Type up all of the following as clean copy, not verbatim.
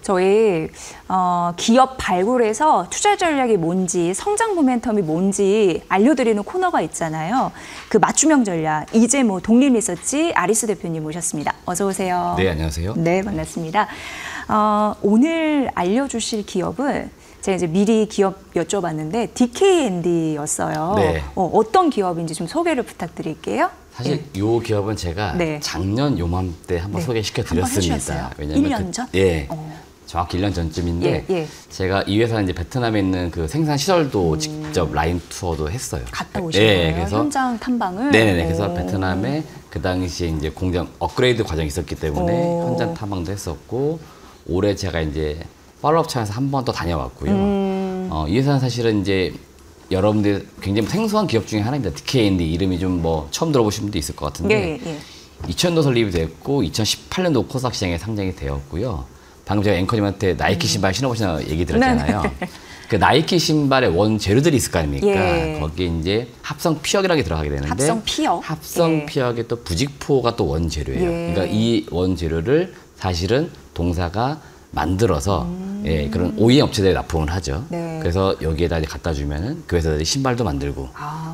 저희 기업 발굴에서 투자 전략이 뭔지, 성장 모멘텀이 뭔지 알려드리는 코너가 있잖아요. 그 맞춤형 전략, 이제 뭐 독립리서치 아리스 대표님 모셨습니다. 어서 오세요. 네, 안녕하세요. 네, 반갑습니다. 오늘 알려주실 기업은 제가 이제 미리 기업 여쭤봤는데 DKND였어요. 네. 어떤 기업인지 좀 소개를 부탁드릴게요. 사실 이 기업은 제가 작년 요맘때 한번 소개시켜 드렸습니다. 왜냐면 1년 전? 예. 정확히 1년 전쯤인데 제가 이 회사는 이제 베트남에 있는 그 생산 시설도 직접 라인 투어도 했어요. 갔다 오신 거예요? 그래서 현장 탐방을? 네네네. 그래서 베트남에 그 당시에 이제 공장 업그레이드 과정이 있었기 때문에 현장 탐방도 했었고, 올해 제가 이제 팔로업 차원에서 한 번 더 다녀왔고요. 이 회사는 사실은 이제 여러분들 굉장히 생소한 기업 중에 하나입니다. DKND 이름이 좀 뭐 처음 들어보신 분도 있을 것 같은데 2000년도 설립이 됐고 2018년도 코스닥 시장에 상장이 되었고요. 방금 제가 앵커님한테 나이키 신발 신어보시나 얘기 드렸잖아요. 그 나이키 신발의 원 재료들이 있을 거 아닙니까? 거기에 이제 합성 피혁이라는 게 들어가게 되는데 합성 피혁? 합성 피혁의 또 부직포가 또 원 재료예요. 그러니까 이 원 재료를 사실은 동사가 만들어서 그런 OEM 업체들에 납품을 하죠. 그래서 여기에다 이제 갖다 주면은 그 회사들이 신발도 만들고,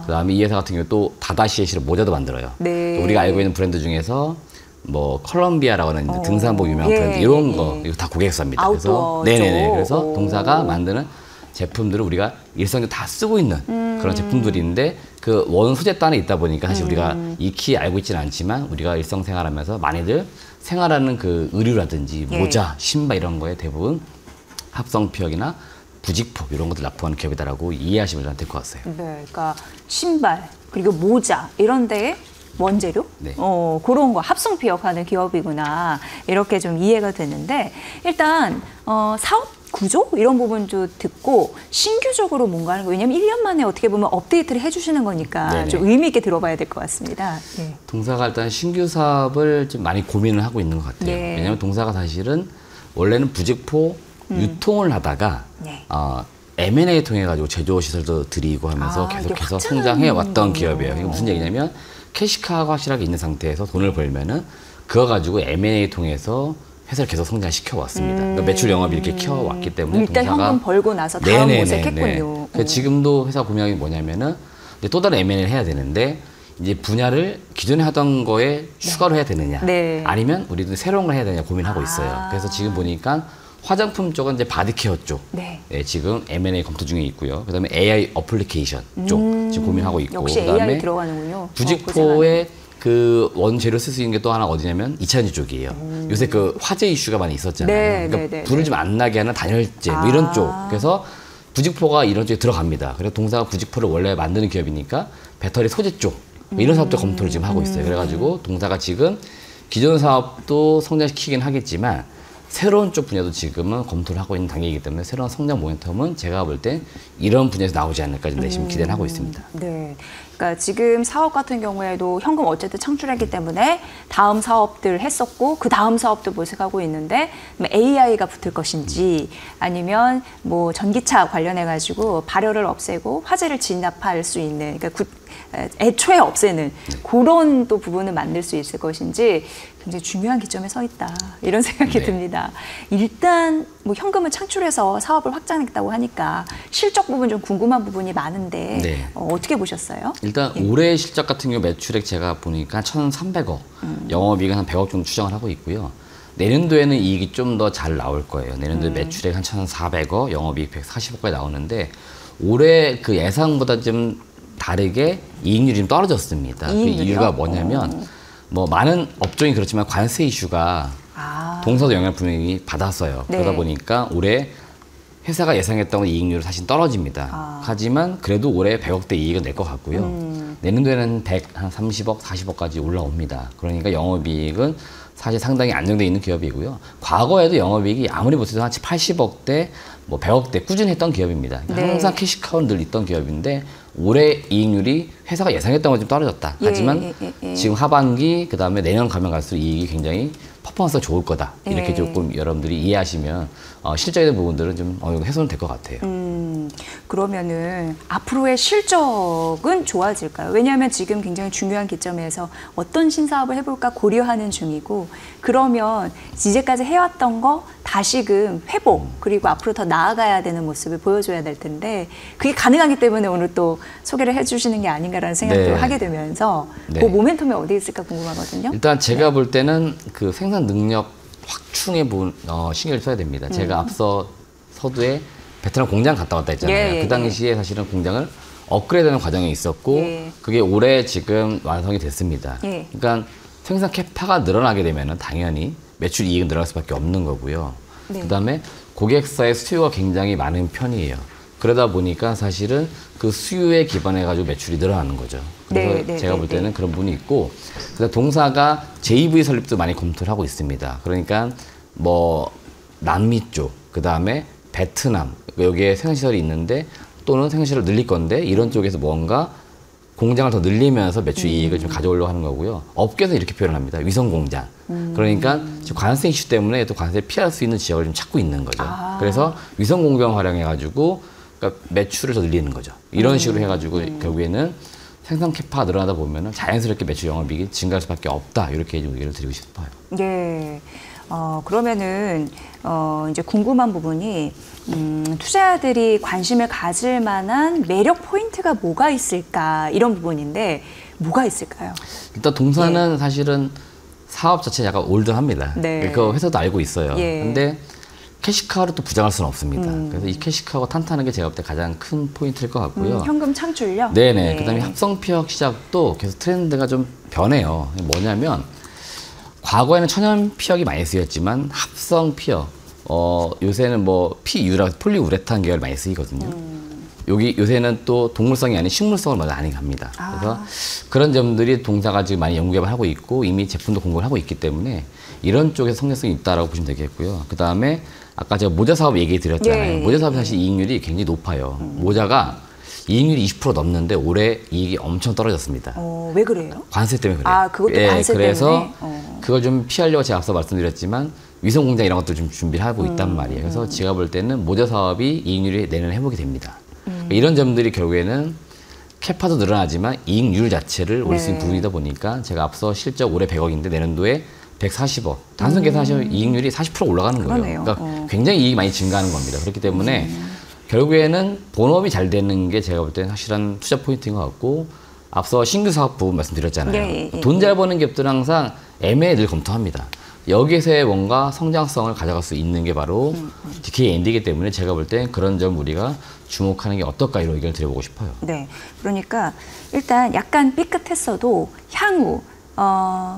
그다음에 이 회사 같은 경우 또 다다시에시로 모자도 만들어요. 또 우리가 알고 있는 브랜드 중에서 뭐 컬럼비아라고 하는 등산복 유명한 브랜드 이런 거 이거 다 고객사입니다. 그래서 그래서 동사가 만드는 제품들을 우리가 일상적으로 다 쓰고 있는 그런 제품들인데 그 원 소재 안에 있다 보니까 사실 우리가 익히 알고 있지는 않지만 우리가 일상생활하면서 많이들 생활하는 그 의류라든지 모자, 신발 이런 거에 대부분 합성 피혁이나 부직포 이런 것들 납품하는 기업이다라고 이해하시면 될 것 같아요. 네, 그러니까 신발 그리고 모자 이런 데에 원재료? 그런 거 합성 피혁하는 기업이구나 이렇게 좀 이해가 되는데, 일단 사업 구조 이런 부분도 듣고 신규적으로 뭔가 하는 거, 왜냐면 1년 만에 어떻게 보면 업데이트를 해주시는 거니까 좀 의미 있게 들어봐야 될 것 같습니다. 동사가 일단 신규 사업을 좀 많이 고민을 하고 있는 것 같아요. 왜냐하면 동사가 사실은 원래는 부직포 유통을 하다가 M&A 통해 가지고 제조 시설도 들이고 하면서 계속해서 성장해 왔던 기업이에요. 이게 무슨 얘기냐면 캐시카가 확실하게 있는 상태에서 돈을 벌면은 그거 가지고 M&A 통해서 회사를 계속 성장시켜 왔습니다. 그러니까 매출 영업이 이렇게 키워왔기 때문에 일단 동사가 현금 벌고 나서 다음 모색했군요. 지금도 회사 고민하는 게 뭐냐면은 이제 또 다른 M&A를 해야 되는데 이제 분야를 기존에 하던 거에 추가로 해야 되느냐, 아니면 우리도 새로운 걸 해야 되느냐 고민하고 있어요. 그래서 지금 보니까 화장품 쪽은 이제 바디케어 쪽, 지금 M&A 검토 중에 있고요. 그다음에 AI 어플리케이션 쪽 지금 고민하고 있고, 역시 그다음에 AI 들어가는군요. 부직포의 그 원재료 쓸 수 있는 게 또 하나 어디냐면 2차전지 쪽이에요. 요새 그 화재 이슈가 많이 있었잖아요. 그러니까 불을 좀 안 나게 하는 단열재 뭐 이런 쪽. 그래서 부직포가 이런 쪽에 들어갑니다. 그래서 동사가 부직포를 원래 만드는 기업이니까 배터리 소재 쪽 뭐 이런 사업도 검토를 지금 하고 있어요. 그래가지고 동사가 지금 기존 사업도 성장시키긴 하겠지만 새로운 쪽 분야도 지금은 검토를 하고 있는 단계이기 때문에 새로운 성장 모멘텀은 제가 볼 때 이런 분야에서 나오지 않을까 좀 내심 기대를 하고 있습니다. 그러니까 지금 사업 같은 경우에도 현금 어쨌든 창출했기 때문에 다음 사업들 했었고 그 다음 사업도 모색하고 있는데 AI가 붙을 것인지 아니면 뭐 전기차 관련해 가지고 발열을 없애고 화재를 진압할 수 있는, 그러니까 애초에 없애는 그런 또 부분을 만들 수 있을 것인지 굉장히 중요한 기점에 서 있다 이런 생각이 듭니다. 일단 뭐 현금을 창출해서 사업을 확장했다고 하니까 실적 부분 좀 궁금한 부분이 많은데 어떻게 보셨어요? 일단 올해 실적 같은 경우 매출액 제가 보니까 1,300억, 영업이익은 한 100억 정도 추정을 하고 있고요. 내년도에는 이익이 좀 더 잘 나올 거예요. 내년도에 매출액 한 1,400억, 영업이익 140억까지 나오는데 올해 그 예상보다 좀 다르게 이익률이 좀 떨어졌습니다. 그 이유가 뭐냐면 뭐 많은 업종이 그렇지만 관세 이슈가 동사도 영향을 분명히 받았어요. 그러다 보니까 올해 회사가 예상했던 이익률은 사실 떨어집니다. 하지만 그래도 올해 100억대 이익은 낼 것 같고요. 내년도에는 130억, 40억까지 올라옵니다. 그러니까 영업이익은 사실 상당히 안정되어 있는 기업이고요. 과거에도 영업이익이 아무리 못해도 한 80억대, 뭐 100억대 꾸준히 했던 기업입니다. 항상 캐시카우는 늘 있던 기업인데 올해 이익률이 회사가 예상했던 것좀 떨어졌다. 하지만 지금 하반기 그다음에 내년 가면 갈수록 이익이 굉장히 퍼포먼스가 좋을 거다. 이렇게 조금 여러분들이 이해하시면 실적에 대한 부분들은 좀 훼손될 것 같아요. 그러면은 앞으로의 실적은 좋아질까요? 왜냐하면 지금 굉장히 중요한 기점에서 어떤 신사업을 해볼까 고려하는 중이고, 그러면 이제까지 해왔던 거 다시금 회복, 그리고 앞으로 더 나아가야 되는 모습을 보여줘야 될 텐데, 그게 가능하기 때문에 오늘 또 소개를 해주시는 게 아닌가라는 생각도 네. 하게 되면서 네. 그 모멘텀이 어디 있을까 궁금하거든요. 일단 제가 볼 때는 그 생산 능력 확충에 신경을 써야 됩니다. 제가 앞서 서두에 베트남 공장 갔다 왔다 했잖아요. 예, 예, 그 당시에 사실은 공장을 업그레이드하는 과정이 있었고 예. 그게 올해 지금 완성이 됐습니다. 예. 그러니까 생산 캐파가 늘어나게 되면 당연히 매출 이익은 늘어날 수밖에 없는 거고요. 네. 그다음에 고객사의 수요가 굉장히 많은 편이에요. 그러다 보니까 사실은 그 수요에 기반해 가지고 매출이 늘어나는 거죠. 그래서 네, 네, 제가 네, 볼 때는 네. 그런 부분이 있고, 그래서 동사가 JV 설립도 많이 검토를 하고 있습니다. 그러니까 뭐 남미 쪽, 그 다음에 베트남, 여기에 생산시설이 있는데 또는 생산시설을 늘릴 건데 이런 쪽에서 뭔가 공장을 더 늘리면서 매출 이익을 좀 가져오려고 하는 거고요. 업계에서 이렇게 표현합니다. 위성 공장. 그러니까 지금 관세 이슈 때문에 또 관세 피할 수 있는 지역을 좀 찾고 있는 거죠. 그래서 위성 공장 활용해가지고 그러니까 매출을 더 늘리는 거죠. 이런 식으로 해가지고 결국에는 생산 캐파가 늘어나다 보면은 자연스럽게 매출 영업이익이 증가할 수밖에 없다. 이렇게 좀 의견을 드리고 싶어요. 네. 그러면은 이제 궁금한 부분이 투자자들이 관심을 가질 만한 매력 포인트가 뭐가 있을까 이런 부분인데 뭐가 있을까요? 일단 동사는 사실은 사업 자체 약간 올드합니다. 네. 그 회사도 알고 있어요. 예. 근데 캐시카우를 또 부정할 수는 없습니다. 그래서 이 캐시카우가 탄탄한 게 제가 볼 때 가장 큰 포인트일 것 같고요. 현금 창출력? 네네. 네. 그다음에 합성피혁 시작도 계속 트렌드가 좀 변해요. 뭐냐면 과거에는 천연 피혁이 많이 쓰였지만 합성 피혁, 요새는 뭐 PU라 폴리우레탄 계열 많이 쓰이거든요. 여기 요새는 또 동물성이 아닌 식물성을 많이 갑니다. 그래서 그런 점들이 동사가 지금 많이 연구 개발하고 있고 이미 제품도 공급을 하고 있기 때문에 이런 쪽에서 성장성이 있다라고 보시면 되겠고요. 그 다음에 아까 제가 모자 사업 얘기 드렸잖아요. 예. 모자 사업 사실 이익률이 굉장히 높아요. 모자가 이익률이 20% 넘는데 올해 이익이 엄청 떨어졌습니다. 왜 그래요? 관세 때문에 그래요. 그것도 관세 그래서 때문에? 그걸 좀 피하려고 제가 앞서 말씀드렸지만 위성 공장 이런 것도 좀 준비를 하고 있단 말이에요. 그래서 제가 볼 때는 모자 사업이 이익률이 내년에 회복이 됩니다. 이런 점들이 결국에는 캐파도 늘어나지만 이익률 자체를 올릴 수 있는 부분이다 보니까 제가 앞서 실적 올해 100억인데 내년도에 140억. 단순 계산하시면 이익률이 40% 올라가는 거예요. 그러네요. 그러니까 굉장히 이익이 많이 증가하는 겁니다. 그렇기 때문에 결국에는 본업이 잘 되는 게 제가 볼 때는 확실한 투자 포인트인 것 같고 앞서 신규 사업 부분 말씀드렸잖아요. 예. 돈 잘 버는 기업들은 항상 M&A 늘 검토합니다. 여기서의 뭔가 성장성을 가져갈 수 있는 게 바로 DKND이기 때문에 제가 볼 때 그런 점 우리가 주목하는 게 어떨까 이런 의견을 드려보고 싶어요. 네. 그러니까 일단 약간 삐끗했어도 향후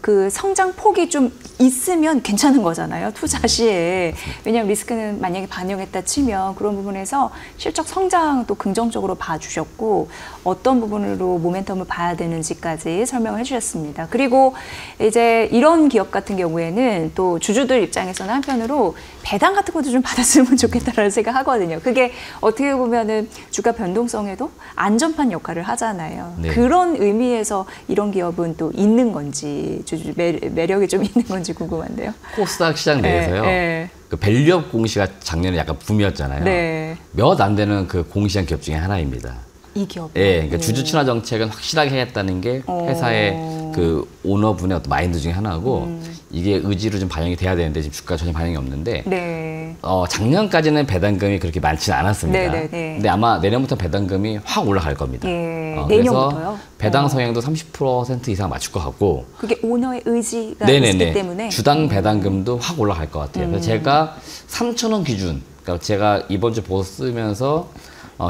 그 성장 폭이 좀 있으면 괜찮은 거잖아요. 투자 시에. 왜냐하면 리스크는 만약에 반영했다 치면 그런 부분에서 실적 성장도 긍정적으로 봐주셨고 어떤 부분으로 모멘텀을 봐야 되는지까지 설명을 해주셨습니다. 그리고 이제 이런 기업 같은 경우에는 또 주주들 입장에서는 한편으로 배당 같은 것도 좀 받았으면 좋겠다라는 생각하거든요. 그게 어떻게 보면은 주가 변동성에도 안전판 역할을 하잖아요. 네. 그런 의미에서 이런 기업은 또 있는 건지 주주 매력이 좀 있는 건지 궁금한데요. 코스닥 시장 내에서요. 네. 그 밸류업 공시가 작년에 약간 붐이었잖아요. 네. 몇 안 되는 그 공시한 기업 중에 하나입니다. 이 기업. 예, 그러니까 주주 친화 정책은 확실하게 하겠다는 게 회사의 그 오너분의 어떤 마인드 중에 하나고 이게 의지로 좀 반영이 돼야 되는데 지금 주가 전혀 반영이 없는데 네. 작년까지는 배당금이 그렇게 많지는 않았습니다. 네네네. 근데 아마 내년부터 배당금이 확 올라갈 겁니다. 예, 그래서 내년부터요? 배당 성향도 30% 이상 맞출 것 같고 그게 오너의 의지가 있기 때문에 주당 배당금도 확 올라갈 것 같아요. 그래서 제가 3,000원 기준, 그러니까 제가 이번 주 보고 쓰면서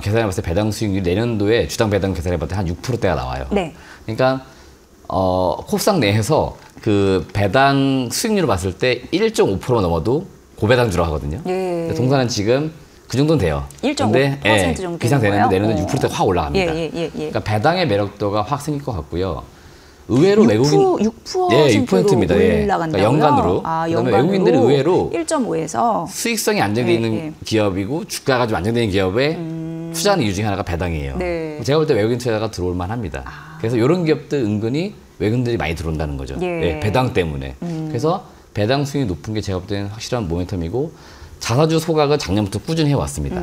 계산해봤을 때 배당 수익률이 내년도에 주당 배당 계산해봤을 때 한 6%대가 나와요. 네. 그러니까 코스닥 내에서 그 배당 수익률을 봤을 때 1.5%만 넘어도 고배당주로 하거든요. 예. 동사는 지금 그 정도는 돼요. 1.5% 정도 그 이상 되는 되는데 거예요? 내년도에 6%대 확 올라갑니다. 예. 그러니까 배당의 매력도가 확 생길 것 같고요. 의외로 6%, 외국인 6%입니다. 올라간다고요? 그러니까 연간으로. 그다음에 연간으로 외국인들은 의외로 1.5에서 수익성이 안정되어 있는 기업이고 주가가 좀 안정되는 기업에 투자하는 이유 중에 하나가 배당이에요. 네. 제가 볼 때 외국인 투자자가 들어올 만합니다. 그래서 이런 기업들 은근히 외국인들이 많이 들어온다는 거죠. 예. 배당 때문에. 그래서 배당 수익이 높은 게 제가 볼 때는 확실한 모멘텀이고 자사주 소각은 작년부터 꾸준히 해왔습니다.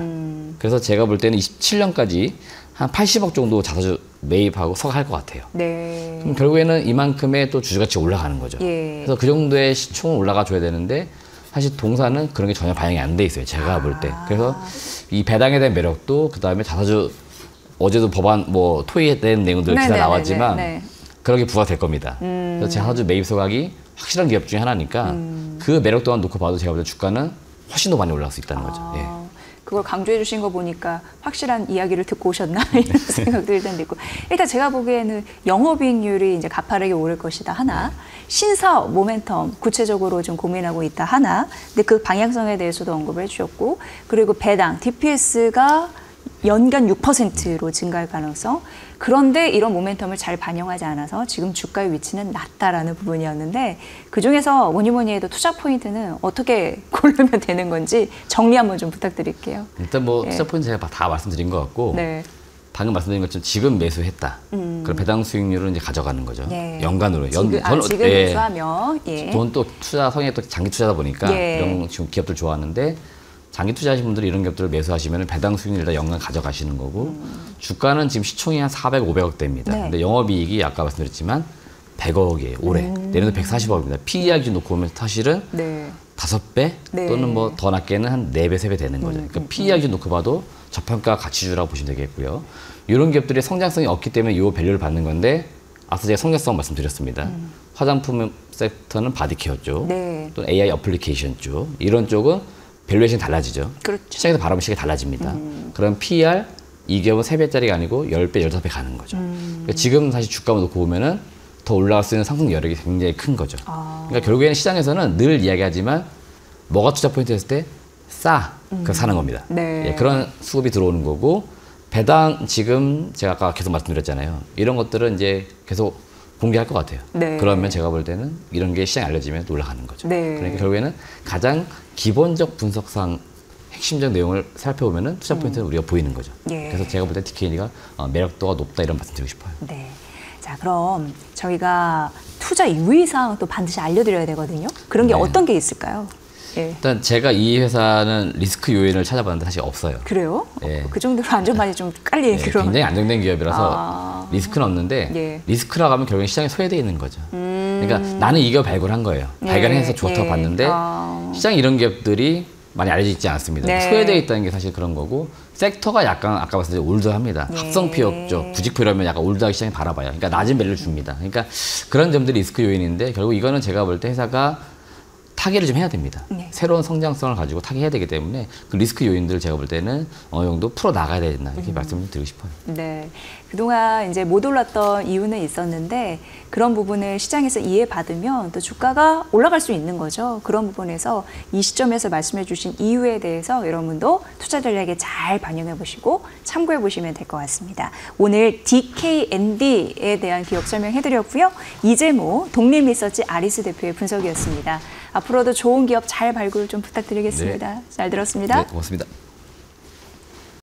그래서 제가 볼 때는 27년까지 한 80억 정도 자사주 매입하고 소각할 것 같아요. 네. 그럼 결국에는 이만큼의 또 주주가치가 올라가는 거죠. 예. 그래서 그 정도의 시총은 올라가 줘야 되는데 사실 동사는 그런 게 전혀 반영이 안 돼 있어요. 제가 볼 때. 그래서 이 배당에 대한 매력도 그다음에 자사주 어제도 법안 뭐 토의된 내용들 기사 나왔지만 그렇게 부과될 겁니다. 그래서 자사주 매입 소각이 확실한 기업 중에 하나니까 그 매력 또한 놓고 봐도 제가 볼 때 주가는 훨씬 더 많이 올라갈 수 있다는 거죠. 예. 그걸 강조해 주신 거 보니까 확실한 이야기를 듣고 오셨나 이런 생각도 일단 들고 일단 제가 보기에는 영업이익률이 이제 가파르게 오를 것이다 하나 신사업 모멘텀 구체적으로 좀 고민하고 있다 하나 근데 그 방향성에 대해서도 언급을 해주셨고 그리고 배당 DPS가 연간 6%로 증가할 가능성 그런데 이런 모멘텀을 잘 반영하지 않아서 지금 주가의 위치는 낮다라는 부분이었는데 그중에서 뭐니 해도 투자 포인트는 어떻게 고르면 되는 건지 정리 한번 좀 부탁드릴게요. 일단 뭐 투자 포인트 제가 다 말씀드린 것 같고 방금 말씀드린 것처럼 지금 매수했다. 그럼 배당 수익률을 이제 가져가는 거죠. 연간으로. 지금 매수하면 돈 또 투자 성향이 또 장기 투자다 보니까 이런 지금 기업들 좋아하는데 장기 투자하신 분들이 이런 기업들을 매수하시면 배당 수익률을 일단 연간 가져가시는 거고 주가는 지금 시총이 한 400, 500억대입니다. 근데 영업이익이 아까 말씀드렸지만 100억이에요. 올해. 내년도 140억입니다. PER 기준 놓고 보면 사실은 5배 또는 뭐 더 낮게는 한 4배, 3배 되는 거죠. 그러니까 PER 기준 놓고 봐도 저평가 가치주라고 보시면 되겠고요. 이런 기업들이 성장성이 없기 때문에 이 밸류를 받는 건데 앞서 제가 성장성 말씀드렸습니다. 화장품 섹터는 바디케어 쪽, 또 AI 어플리케이션 쪽 이런 쪽은 밸류에이션이 달라지죠. 그렇죠. 시장에서 바라보는 시각이 달라집니다. 그럼 PER 이 기업은 3배짜리가 아니고 10배, 15배 가는 거죠. 그러니까 지금 사실 주가만 놓고 보면은 더 올라갈 수 있는 상승 여력이 굉장히 큰 거죠. 그러니까 결국에는 시장에서는 늘 이야기하지만 뭐가 투자 포인트였을 때 싸, 그 사는 겁니다. 예, 그런 수급이 들어오는 거고 배당 지금 제가 아까 계속 말씀드렸잖아요. 이런 것들은 이제 계속 공개할 것 같아요. 그러면 제가 볼 때는 이런 게 시장에 알려지면 올라가는 거죠. 그러니까 결국에는 가장 기본적 분석상 핵심적 내용을 살펴보면 투자 포인트는 우리가 보이는 거죠. 그래서 제가 볼 때 DKN이가 매력도가 높다 이런 말씀 드리고 싶어요. 자, 그럼 저희가 투자 유의사항 또 반드시 알려드려야 되거든요. 그런 게 어떤 게 있을까요? 일단 제가 이 회사는 리스크 요인을 찾아봤는데 사실 없어요. 그래요? 그 정도로 안전반이 좀 깔린 그런. 굉장히 안정된 기업이라서 리스크는 없는데 리스크라고 하면 결국엔 시장에 소외되어 있는 거죠. 그러니까 나는 이 기업 발굴한 거예요. 발견해서 좋다고 봤는데 시장에 이런 기업들이 많이 알려져 있지 않습니다. 소외되어 있다는 게 사실 그런 거고 섹터가 약간 아까 봤을 때 올드합니다. 합성피업 쪽, 부직포 이러면 약간 올드하게 시장이 바라봐요. 그러니까 낮은 밸류를 줍니다. 그러니까 그런 점들이 리스크 요인인데 결국 이거는 제가 볼 때 회사가 타개를 좀 해야 됩니다. 새로운 성장성을 가지고 타개해야 되기 때문에 그 리스크 요인들을 제가 볼 때는 어느 정도 풀어 나가야 된다 이렇게 말씀을 드리고 싶어요. 그동안 이제 못 올랐던 이유는 있었는데 그런 부분을 시장에서 이해받으면 또 주가가 올라갈 수 있는 거죠. 그런 부분에서 이 시점에서 말씀해 주신 이유에 대해서 여러분도 투자 전략에 잘 반영해 보시고 참고해 보시면 될 것 같습니다. 오늘 DKND에 대한 기업 설명해 드렸고요. 이재모 독립리서치 아리스 대표의 분석이었습니다. 앞으로도 좋은 기업 잘 발굴 좀 부탁드리겠습니다. 잘 들었습니다. 고맙습니다.